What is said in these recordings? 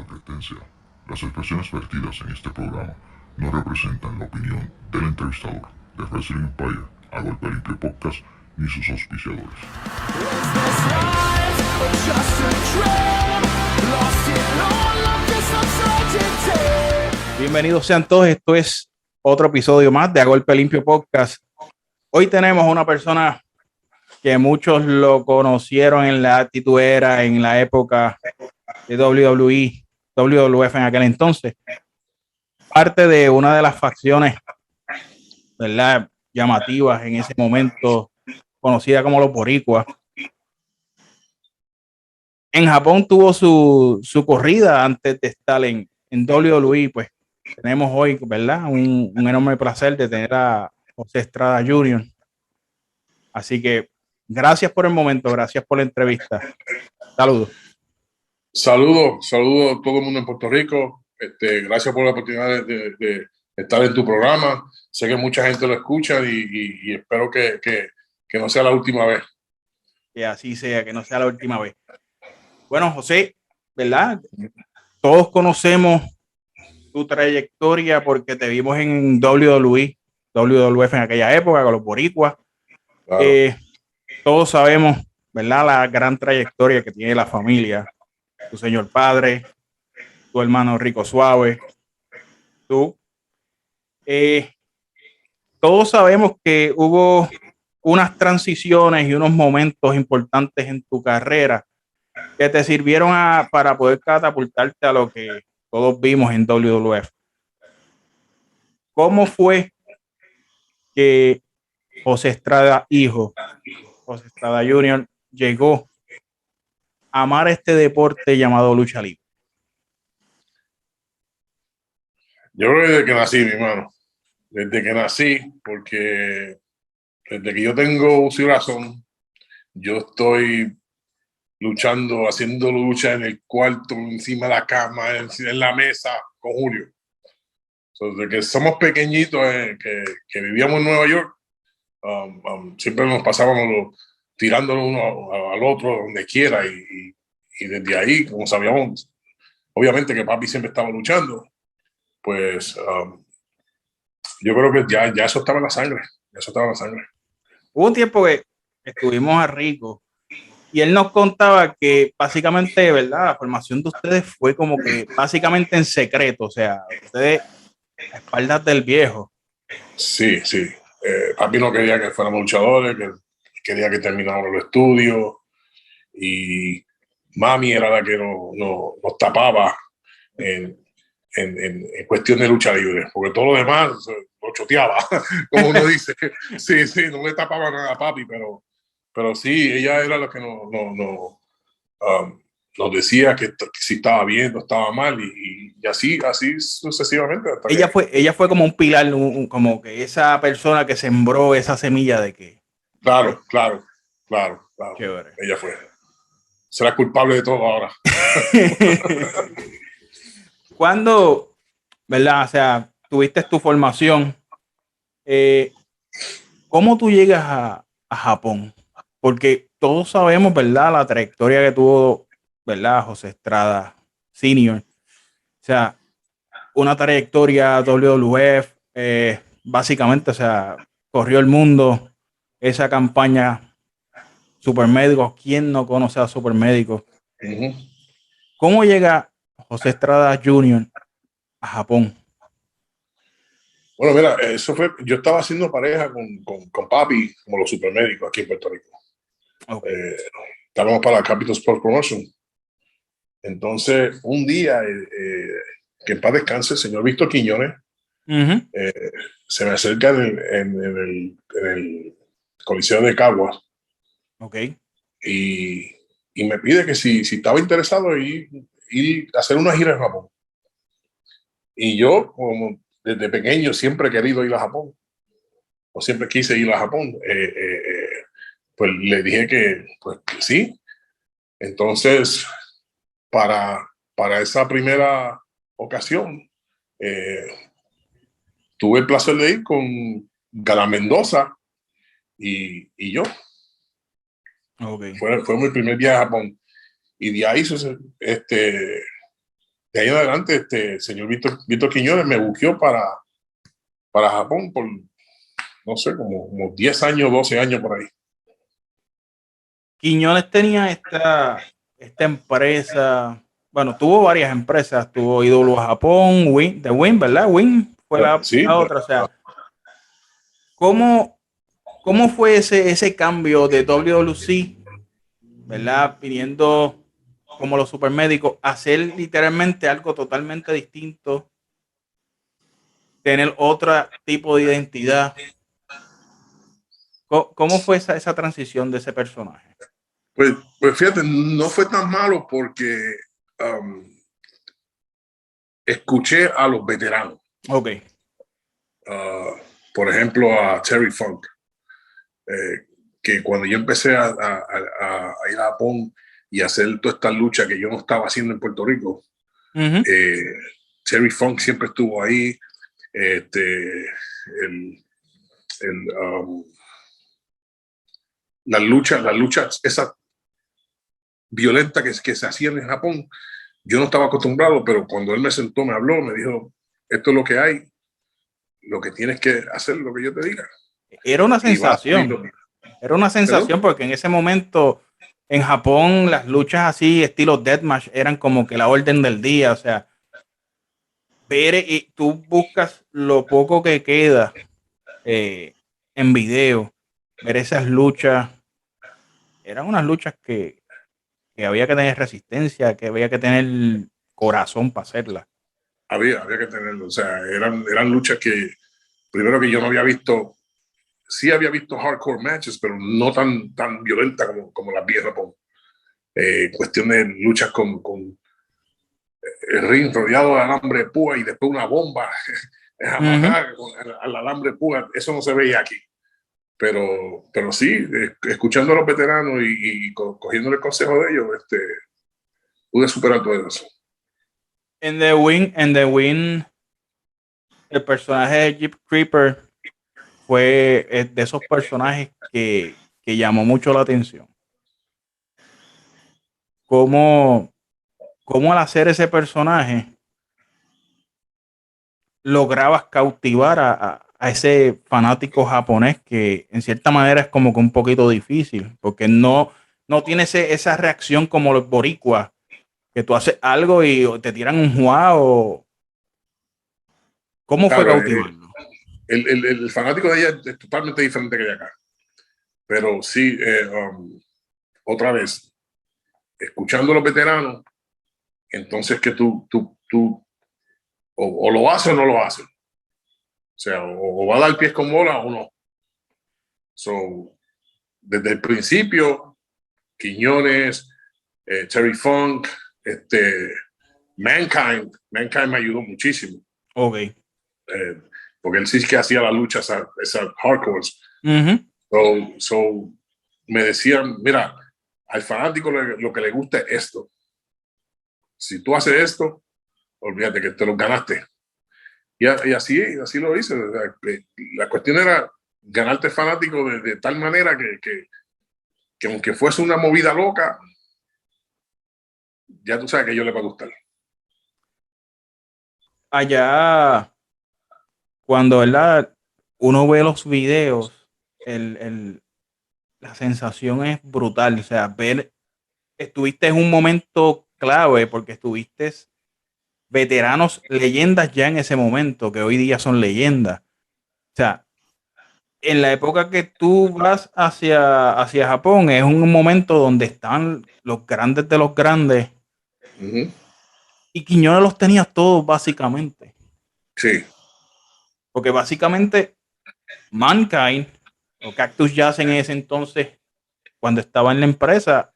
advertencia. Las expresiones vertidas en este programa no representan la opinión del entrevistador de Wrestling Empire, A Golpe Limpio Podcast, ni sus auspiciadores. Bienvenidos sean todos, esto es otro episodio más de A Golpe Limpio Podcast. Hoy tenemos una persona que muchos lo conocieron en la Attitude Era, en la época de WWE, WWF en aquel entonces. Parte de una de las facciones, ¿verdad?, llamativas en ese momento, conocida como los Boricuas. En Japón tuvo su corrida antes de estar en WWE. Pues tenemos hoy, ¿verdad?, un enorme placer de tener a José Estrada Jr. Así que gracias por el momento, gracias por la entrevista. Saludos. Saludos a todo el mundo en Puerto Rico. Gracias por la oportunidad de estar en tu programa. Sé que mucha gente lo escucha y espero que no sea la última vez. Que así sea, que no sea la última vez. Bueno, José, ¿verdad? Todos conocemos tu trayectoria porque te vimos en WWE, WWF en aquella época con los Boricuas. Claro. Todos sabemos, ¿verdad?, la gran trayectoria que tiene la familia, tu señor padre, tu hermano Rico Suave, tú. Todos sabemos que hubo unas transiciones y unos momentos importantes en tu carrera que te sirvieron para poder catapultarte a lo que todos vimos en WWF. ¿Cómo fue que José Estrada hijo, José Estrada Jr., llegó a amar este deporte llamado lucha libre? Yo creo que desde que nací, mi hermano. Desde que nací, porque desde que yo tengo uso y razón, yo estoy luchando, haciendo lucha en el cuarto, encima de la cama, en la mesa, con Julio. Desde que somos pequeñitos, que vivíamos en Nueva York, siempre nos pasábamos tirándolo uno al otro donde quiera y desde ahí, como sabíamos, obviamente que papi siempre estaba luchando, pues yo creo que ya eso estaba en la sangre, Hubo un tiempo que estuvimos a Rico y él nos contaba que básicamente, ¿verdad?, la formación de ustedes fue como que básicamente en secreto, o sea, ustedes a espaldas del viejo. Sí. Papi no quería que fuéramos luchadores, que quería que termináramos los estudios y mami era la que nos tapaba en cuestión de lucha libre, porque todo lo demás lo choteaba, como uno dice. Sí, no le tapaba nada a papi, pero sí, ella era la que nos decía que si estaba bien o estaba mal y así sucesivamente. Ella fue como un pilar, como que esa persona que sembró esa semilla de que... Claro. Chévere. Ella fue. Será culpable de todo ahora. Cuando, ¿verdad?, o sea, tuviste tu formación, ¿cómo tú llegas a Japón? Porque todos sabemos, ¿verdad?, la trayectoria que tuvo, ¿verdad?, José Estrada Senior. O sea, una trayectoria WWF, básicamente, o sea, corrió el mundo, esa campaña Supermédicos. ¿Quién no conoce a Supermédicos? Uh-huh. ¿Cómo llega José Estrada Jr. a Japón? Bueno, mira, eso fue, yo estaba haciendo pareja con papi, como los supermédicos aquí en Puerto Rico. Okay. Estábamos para la Capital Sports Promotion. Entonces, un día, que en paz descanse, el señor Víctor Quiñones, Uh-huh. se me acerca en el Coliseo de Caguas. Okay. Y me pide que si estaba interesado en ir a hacer una gira en Japón. Y yo, como desde pequeño, siempre he querido ir a Japón, o siempre quise ir a Japón, pues le dije que sí. Entonces, para esa primera ocasión, tuve el placer de ir con Gala Mendoza y yo. Okay. Fue mi primer viaje a Japón. Y de ahí de ahí en adelante, señor Víctor Quiñones me buqueó para Japón por, no sé, como 10 años, 12 años por ahí. Quiñones tenía esta empresa, bueno, tuvo varias empresas, tuvo ídolo a Japón, de Win, ¿verdad? Win fue Sí, la otra, o sea, ¿cómo, cómo fue ese cambio de WWC, ¿verdad? Viniendo como los supermédicos, a hacer literalmente algo totalmente distinto, tener otro tipo de identidad. ¿Cómo fue esa transición de ese personaje? pues fíjate, no fue tan malo porque um, escuché a los veteranos. Ok. Por ejemplo, a Terry Funk, que cuando yo empecé a ir a Japón y hacer toda esta lucha que yo no estaba haciendo en Puerto Rico, Terry Funk siempre estuvo ahí. Este, el, el, las luchas esas violentas que se hacían en Japón, yo no estaba acostumbrado, pero cuando él me sentó, me habló, me dijo, esto es lo que hay, lo que tienes que hacer, lo que yo te diga. Era una Y va, sensación. Era una ¿Perdón? sensación porque en ese momento en Japón las luchas así, estilo deathmatch, eran como que la orden del día. O sea, ver y tú buscas lo poco que queda en video, ver esas luchas, eran unas luchas que había que tener resistencia, que había que tener corazón para hacerlas. Había que tenerlo. O sea, eran luchas que, primero que yo no había visto, sí había visto hardcore matches, pero no tan violenta como las vi en Japón. Cuestión de luchas con el ring rodeado de alambre de púa y después una bomba amarrada al alambre de púa. Eso no se veía aquí. Pero sí, escuchando a los veteranos y cogiendo el consejo de ellos, pude superar todo eso. En The Win, el personaje de Jeep Creeper fue de esos personajes que llamó mucho la atención. Cómo, cómo al hacer ese personaje lograbas cautivar a ese fanático japonés que en cierta manera es como que un poquito difícil, porque no tiene esa reacción como los boricuas, que tú haces algo y te tiran un juego. ¿Cómo fue Claro, cautivarlo? el fanático de ella es totalmente diferente que de acá. Pero sí, otra vez, escuchando a los veteranos, entonces que tú o lo haces o no lo haces. O sea, o va a dar pies con bola o no. So, desde el principio, Quiñones, Terry Funk, Mankind me ayudó muchísimo. Ok. Porque él sí que hacía la lucha, esa hardcore. So, me decían, mira, al fanático lo que le gusta es esto. Si tú haces esto, olvídate que te lo ganaste. Y así lo hice. La cuestión era ganarte fanático de tal manera que aunque fuese una movida loca, ya tú sabes que a ellos les va a gustar. Allá, cuando, ¿verdad? Uno ve los videos, la sensación es brutal. O sea, estuviste en un momento clave porque estuviste veteranos, leyendas ya en ese momento, que hoy día son leyendas. O sea, en la época que tú vas hacia Japón, es un momento donde están los grandes de los grandes y Quiñones los tenía todos básicamente. Sí. Porque básicamente Mankind o Cactus Jazz en ese entonces, cuando estaba en la empresa,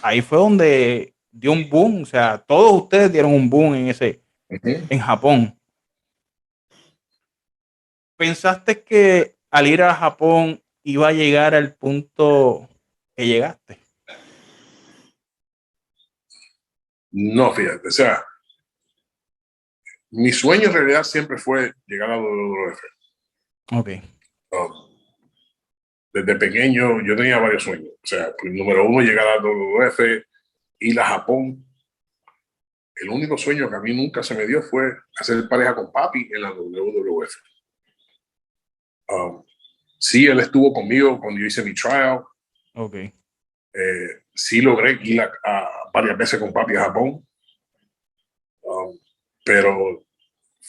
ahí fue donde dio un boom. O sea, todos ustedes dieron un boom en Japón. ¿Pensaste que al ir a Japón iba a llegar al punto que llegaste? No, fíjate, o sea, mi sueño en realidad siempre fue llegar a WWF. Ok. Um, Desde pequeño yo tenía varios sueños. O sea, pues, número uno, llegar a WWF, ir a Japón, el único sueño que a mí nunca se me dio fue hacer pareja con papi en la WWF. Sí, él estuvo conmigo cuando yo hice mi trial. Okay. Sí logré ir varias veces con papi a Japón. Pero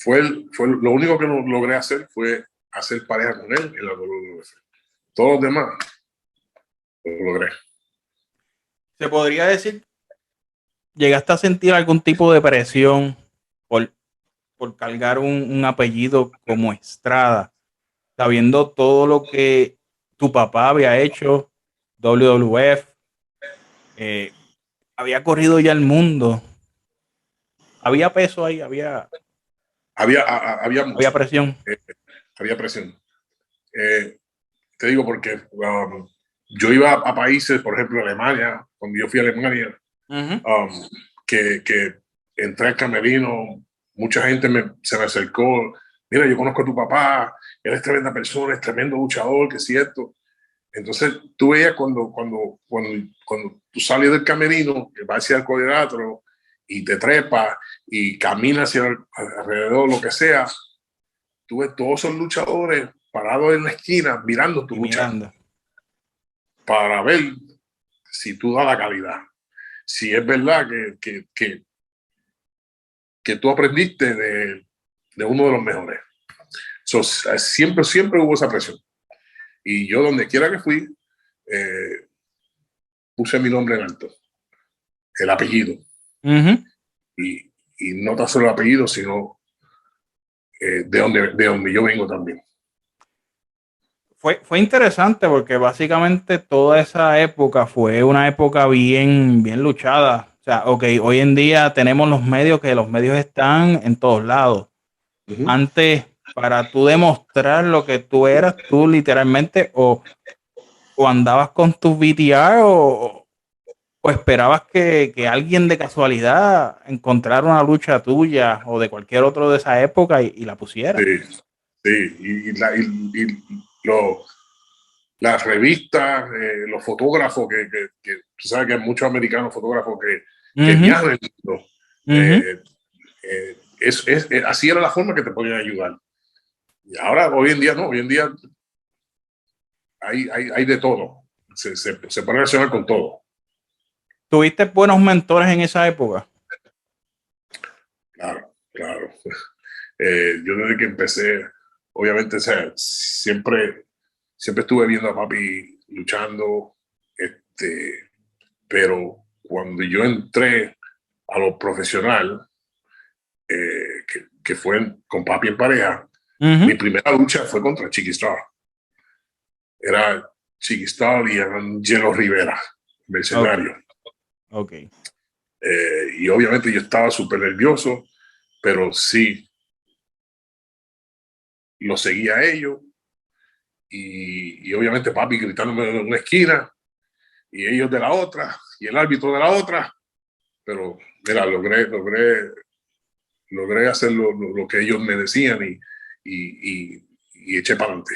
lo único que no logré hacer fue hacer pareja con él en la WWF. Todos los demás lo logré. Se podría decir, ¿llegaste a sentir algún tipo de presión por cargar un apellido como Estrada, sabiendo todo lo que tu papá había hecho, WWF, había corrido ya el mundo? Había peso ahí, había Mucho. presión. Había presión. Te digo porque yo iba a países, por ejemplo, Alemania, cuando yo fui a Alemania, que entré al camerino, mucha gente se me acercó, mira, yo conozco a tu papá, él es tremenda persona, es tremendo luchador, que es cierto. Entonces tú veías cuando tú sales del camerino, que vas hacia el cuadrilátero y te trepas y caminas hacia alrededor, lo que sea, tú ves todos esos luchadores parados en la esquina mirando tu lucha para ver si tú das la calidad. Si es verdad que tú aprendiste de uno de los mejores. So, siempre hubo esa presión. Y yo donde quiera que fui, puse mi nombre en alto, el apellido. Y no tan solo el apellido, sino de donde yo vengo también. Fue interesante porque básicamente toda esa época fue una época bien luchada. O sea, hoy en día tenemos los medios, que los medios están en todos lados. Antes, para tú demostrar lo que tú eras, tú literalmente o andabas con tus VTR o esperabas que alguien de casualidad encontrara una lucha tuya o de cualquier otro de esa época y la pusiera. Sí. Las revistas, los fotógrafos, que tú sabes que hay muchos americanos fotógrafos que viajan el mundo. Así era la forma que te podían ayudar. Y ahora, hoy en día, no, hoy en día hay de todo. Se puede relacionar con todo. ¿Tuviste buenos mentores en esa época? Claro. Yo desde que empecé, obviamente, o sea, siempre estuve viendo a papi luchando, pero cuando yo entré a lo profesional, que fue con papi en pareja, mi primera lucha fue contra Chiqui Star. Era Chiqui Star y Angelo Rivera, mercenario. Okay. Y obviamente yo estaba súper nervioso, pero sí lo seguía a ellos. Y obviamente papi gritándome en una esquina y ellos de la otra y el árbitro de la otra, pero mira, logré hacer lo que ellos me decían y eché para adelante.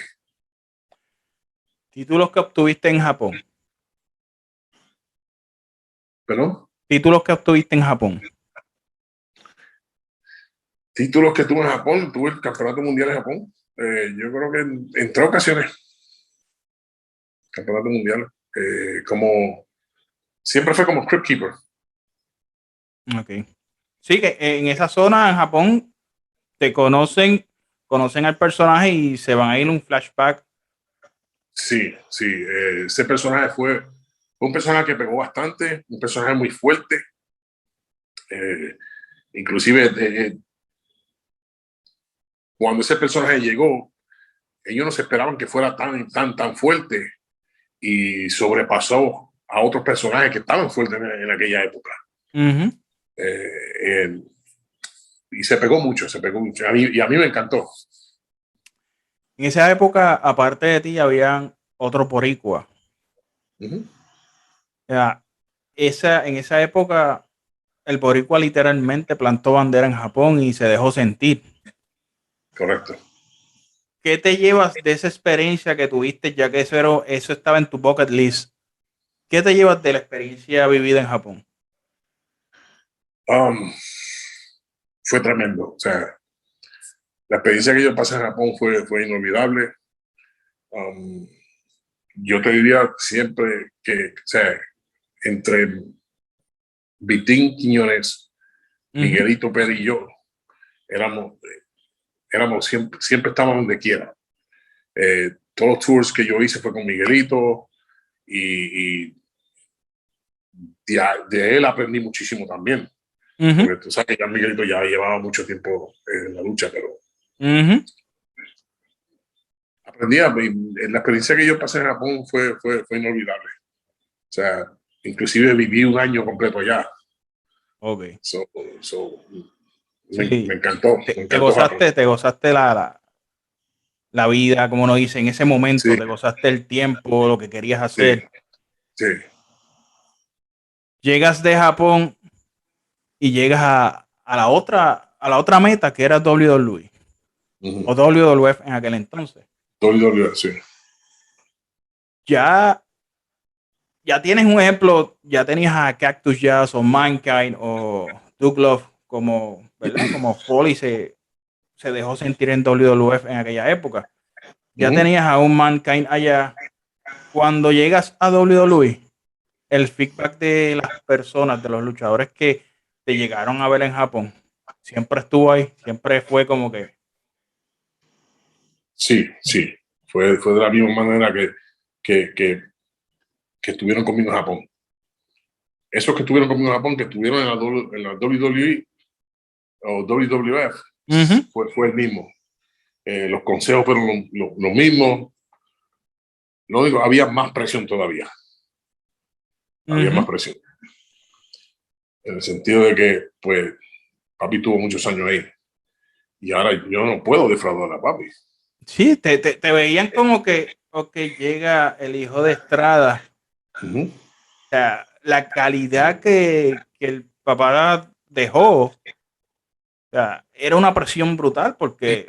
¿Títulos que obtuviste en Japón? ¿Perdón? ¿Títulos que obtuviste en Japón? Títulos que tuve en Japón, tuve el Campeonato Mundial en Japón. Yo creo que en 3 ocasiones, Campeonato Mundial, siempre fue como Crypt Keeper. Okay. Sí, que en esa zona en Japón te conocen al personaje y se van a ir un flashback. Sí. Ese personaje fue un personaje que pegó bastante, un personaje muy fuerte. Inclusive cuando ese personaje llegó, ellos no se esperaban que fuera tan fuerte y sobrepasó a otros personajes que estaban fuertes en aquella época. Y se pegó mucho. Y a mí me encantó. En esa época, aparte de ti, habían otro boricua. O sea, en esa época, el boricua literalmente plantó bandera en Japón y se dejó sentir. Correcto. ¿Qué te llevas de esa experiencia que tuviste, ya que eso estaba en tu bucket list? ¿Qué te llevas de la experiencia vivida en Japón? Fue tremendo. O sea, la experiencia que yo pasé en Japón fue inolvidable. Yo te diría siempre que, o sea, entre Vitín Quiñones, Miguelito Pérez y yo, éramos siempre estábamos donde quiera. Todos los tours que yo hice fue con Miguelito y de él aprendí muchísimo también. Porque tú sabes que ya Miguelito ya llevaba mucho tiempo en la lucha, pero aprendí. La experiencia que yo pasé en Japón fue inolvidable. O sea, inclusive viví un año completo allá. Ok. Me encantó. Te gozaste la vida, como nos dice, en ese momento, Sí. te gozaste el tiempo, lo que querías hacer. Sí. Llegas de Japón y llegas a la otra meta, que era WWE o WWF en aquel entonces. WWF, sí. Ya tienes un ejemplo, ya tenías a Cactus Jazz o Mankind o Duke Love como, ¿verdad? Como Foley se dejó sentir en WWF en aquella época. Ya tenías a un Mankind allá. Cuando llegas a WWE, el feedback de las personas, de los luchadores que te llegaron a ver en Japón, siempre estuvo ahí, siempre fue como que... Sí. Fue de la misma manera que estuvieron conmigo en Japón. Esos que estuvieron conmigo en Japón, que estuvieron en la WWE o WWF, fue el mismo. Los consejos fueron los mismos. Lo único, había más presión todavía. Había más presión. En el sentido de que, pues, papi tuvo muchos años ahí. Y ahora yo no puedo defraudar a papi. Sí, te veían como que, llega el hijo de Estrada. O sea, la calidad que el papá dejó, o sea, era una presión brutal porque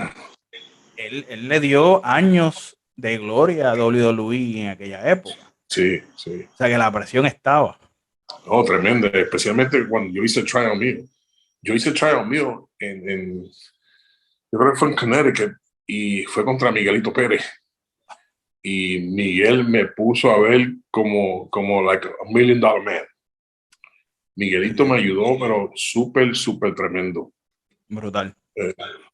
él le dio años de gloria a WWE en aquella época. Sí. O sea, que la presión estaba. No, tremenda, especialmente cuando yo hice el trial mío. Yo hice el trial mío yo creo que fue en Connecticut y fue contra Miguelito Pérez. Y Miguel me puso a ver como like $1 million man. Miguelito me ayudó, pero súper tremendo. Brutal.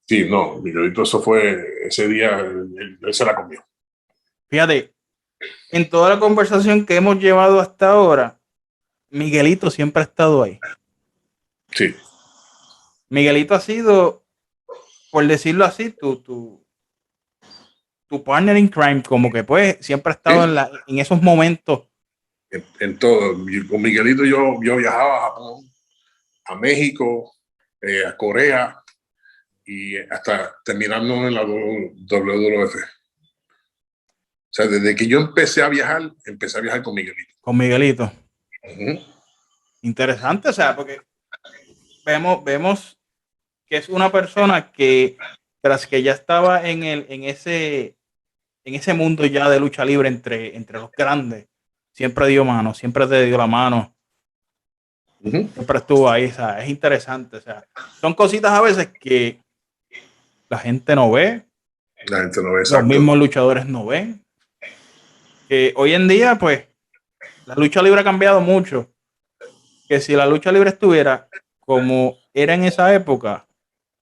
Sí, no, Miguelito, eso fue ese día, él se la comió. Fíjate, en toda la conversación que hemos llevado hasta ahora, Miguelito siempre ha estado ahí. Sí. Miguelito ha sido, por decirlo así, tu partner in crime, como que pues siempre ha estado en esos momentos. En todo. Con Miguelito yo viajaba a Japón, a México, a Corea y hasta terminando en la WWF. O sea, desde que yo empecé a viajar con Miguelito. Con Miguelito. Interesante, o sea, porque vemos que es una persona que tras que ya estaba en ese mundo ya de lucha libre entre los grandes, siempre dio mano, siempre te dio la mano. Siempre estuvo ahí, o sea, es interesante, o sea, son cositas a veces que la gente no ve, los mismos luchadores no ven, que hoy en día pues la lucha libre ha cambiado mucho, que si la lucha libre estuviera como era en esa época,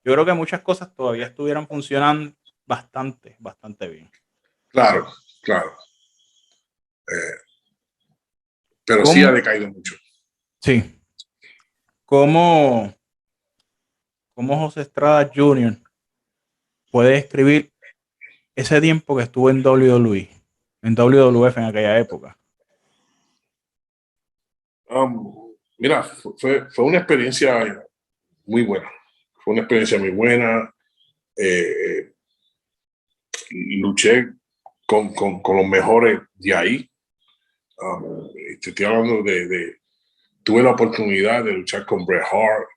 yo creo que muchas cosas todavía estuvieran funcionando bastante bien. Claro. Pero sí ha decaído mucho. Sí. ¿Cómo José Estrada Jr. puede describir ese tiempo que estuvo en WWE, en WWF en aquella época? Mira, fue una experiencia muy buena. Fue una experiencia muy buena. Luché con los mejores de ahí. Te estoy hablando tuve la oportunidad de luchar con Bret Hart.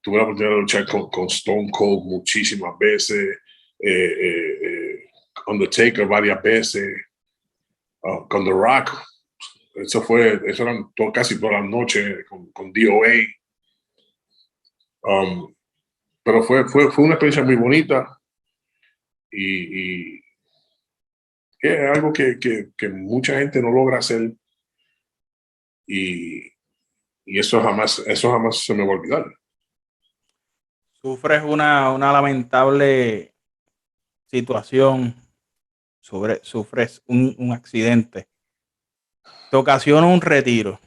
Tuve la oportunidad de luchar con Stone Cold muchísimas veces. Undertaker varias veces. Con The Rock Eso eran casi todas las noches con DOA. Pero fue una experiencia muy bonita y es algo que mucha gente no logra hacer y eso jamás se me va a olvidar. Sufres una lamentable situación, sufres un accidente, te ocasiona un retiro.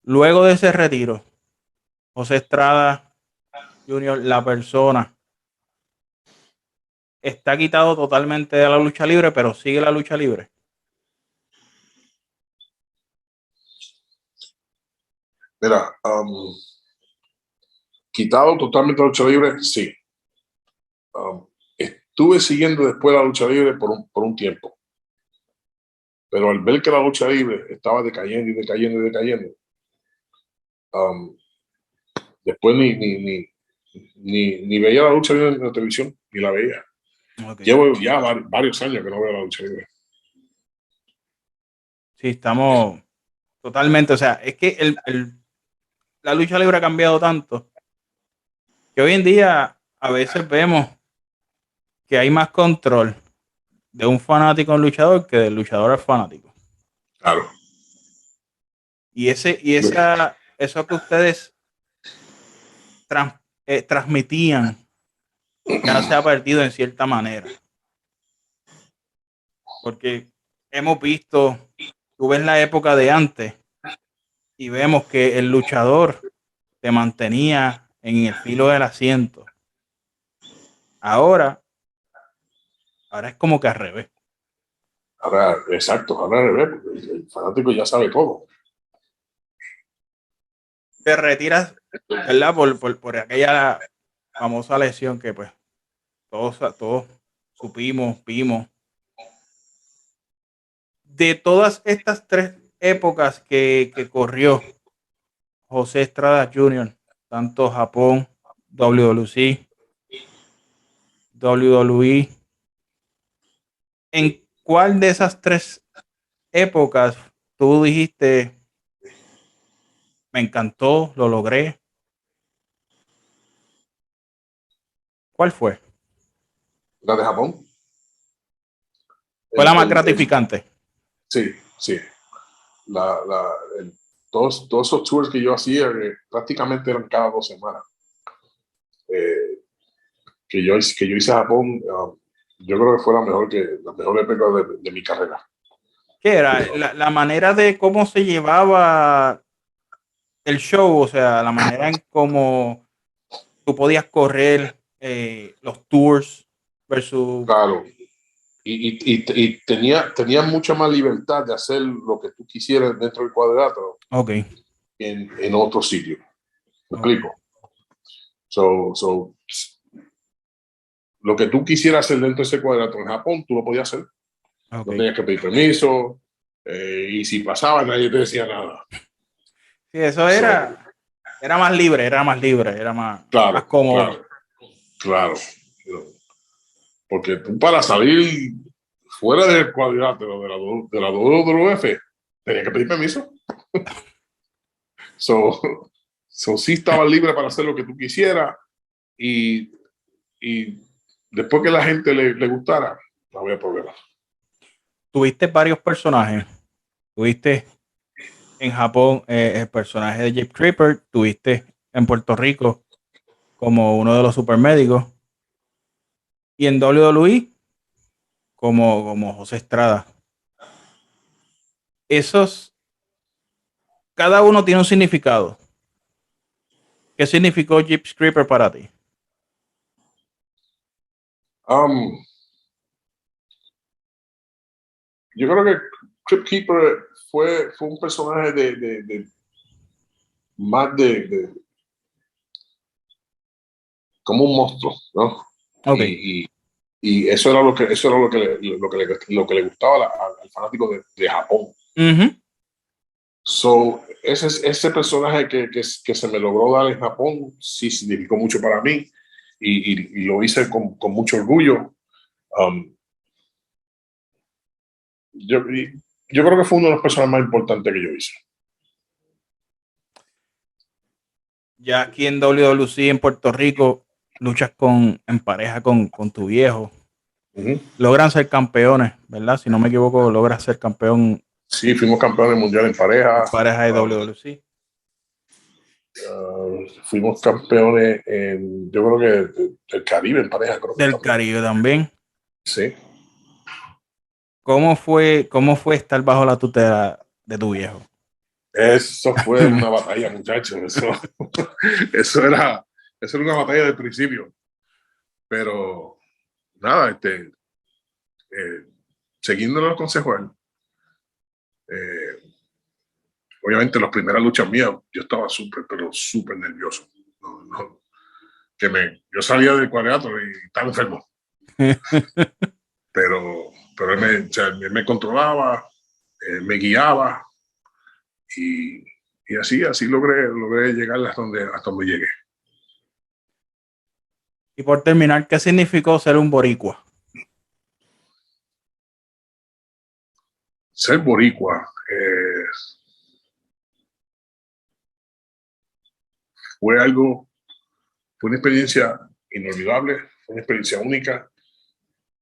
Luego de ese retiro, José Estrada Jr., la persona, está quitado totalmente de la lucha libre, pero sigue la lucha libre. Mira, quitado totalmente la lucha libre, sí. Estuve siguiendo después la lucha libre por un tiempo. Pero al ver que la lucha libre estaba decayendo y decayendo y decayendo, después ni veía la lucha libre en la televisión, ni la veía. Okay. Llevo ya varios años que no veo la lucha libre. Sí, estamos totalmente, o sea, es que la lucha libre ha cambiado tanto que hoy en día a veces vemos que hay más control de un fanático en luchador que del luchador al fanático. Claro. Eso que ustedes transmitían ya se ha perdido en cierta manera. Porque hemos visto, tú ves la época de antes y vemos que el luchador te mantenía en el filo del asiento. Ahora es como que al revés. Exacto, ahora al revés, porque el fanático ya sabe todo. Te retiras, ¿verdad? Por aquella famosa lesión que pues todos supimos, vimos. De todas estas tres épocas que corrió José Estrada Jr., tanto Japón, WWC, WWE, ¿en cuál de esas tres épocas tú dijiste, me encantó, lo logré? ¿Cuál fue? La de Japón. ¿Fue la más gratificante? Sí. Todos esos tours que yo hacía prácticamente eran cada 2 semanas. Que yo hice a Japón, yo creo que fue la mejor época de mi carrera. ¿Qué era? La manera de cómo se llevaba el show, o sea, la manera en cómo tú podías correr los tours versus... Claro. Y tenía mucha más libertad de hacer lo que tú quisieras dentro del cuadrilátero Okay. en otro sitio. ¿Me Okay. explico? Lo que tú quisieras hacer dentro de ese cuadrilátero en Japón, tú lo podías hacer. Okay. No tenías que pedir permiso. Y si pasaba, nadie te decía nada. Sí, eso era más libre, era más Claro, cómodo. claro. Porque tú para salir fuera del cuadrilátero de la WWF, tenías que pedir permiso. Sí estaba libre para hacer lo que tú quisieras y después que la gente le gustara, no había problema. Tuviste varios personajes. Tuviste en Japón el personaje de Jeep Creeper. Tuviste en Puerto Rico como uno de los supermédicos. Y en WWE como José Estrada. Cada uno tiene un significado. ¿Qué significó Jeep Creeper para ti? Yo creo que Crypt Keeper fue un personaje más como un monstruo, ¿no? Okay. Y eso era lo que le gustaba al fanático de Japón. Ese personaje que se me logró dar en Japón sí significó mucho para mí y lo hice con mucho orgullo. yo creo que fue uno de los personajes más importantes que yo hice. Ya aquí en WWC en Puerto Rico luchas en pareja con tu viejo. Logran ser campeones, ¿verdad? Si no me equivoco, logras ser campeón. Sí, fuimos campeones mundial en pareja. Pareja de WWC. Fuimos campeones yo creo que del Caribe en pareja. Creo del Caribe también. Sí. ¿Cómo fue estar bajo la tutela de tu viejo? Eso fue una batalla, muchachos. Eso era una batalla del principio. Pero nada, siguiendo los consejos de él, obviamente las primeras luchas mías yo estaba súper nervioso. Yo salía del cuadrilátero y estaba enfermo. pero él me controlaba, me guiaba y así logré llegar hasta donde llegué. Y por terminar, ¿qué significó ser un boricua? Ser boricua fue una experiencia inolvidable, fue una experiencia única,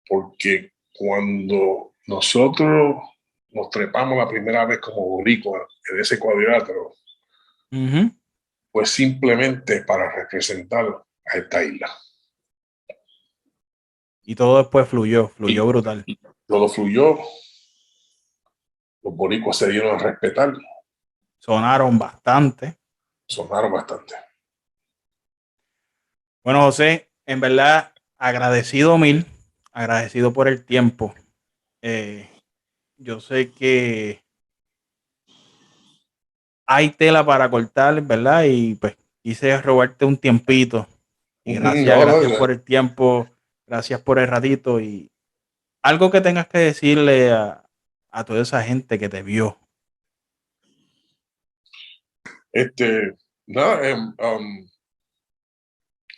porque cuando nosotros nos trepamos la primera vez como boricua en ese cuadrilátero, pues simplemente para representar a esta isla. Y todo después fluyó brutal. Todo fluyó, los boricuas se dieron a respetar. Sonaron bastante. Bueno, José, en verdad, agradecido por el tiempo. Yo sé que hay tela para cortar, ¿verdad? Y pues quise robarte un tiempito. Y gracias por el tiempo, gracias por el ratito. Y algo que tengas que decirle a toda esa gente que te vio.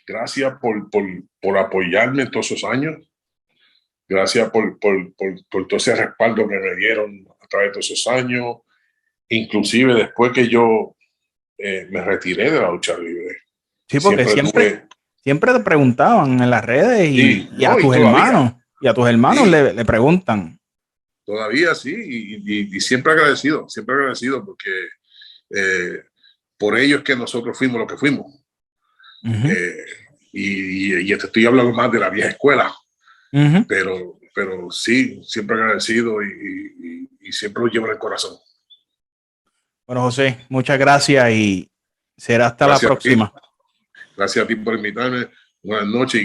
Gracias por apoyarme en todos esos años. Gracias por todo ese respaldo que me dieron a través de todos esos años. Inclusive después que yo me retiré de la lucha libre. Sí, porque siempre te preguntaban en las redes y a tus hermanos. Y a tus hermanos le preguntan. Todavía sí, y siempre agradecido porque por ellos que nosotros fuimos lo que fuimos. Y te estoy hablando más de la vieja escuela, pero sí, siempre agradecido y siempre lo llevo en el corazón. Bueno, José, muchas gracias y será hasta la próxima. Gracias a ti por invitarme. Buenas noches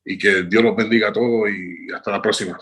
y que Dios los bendiga a todos y hasta la próxima.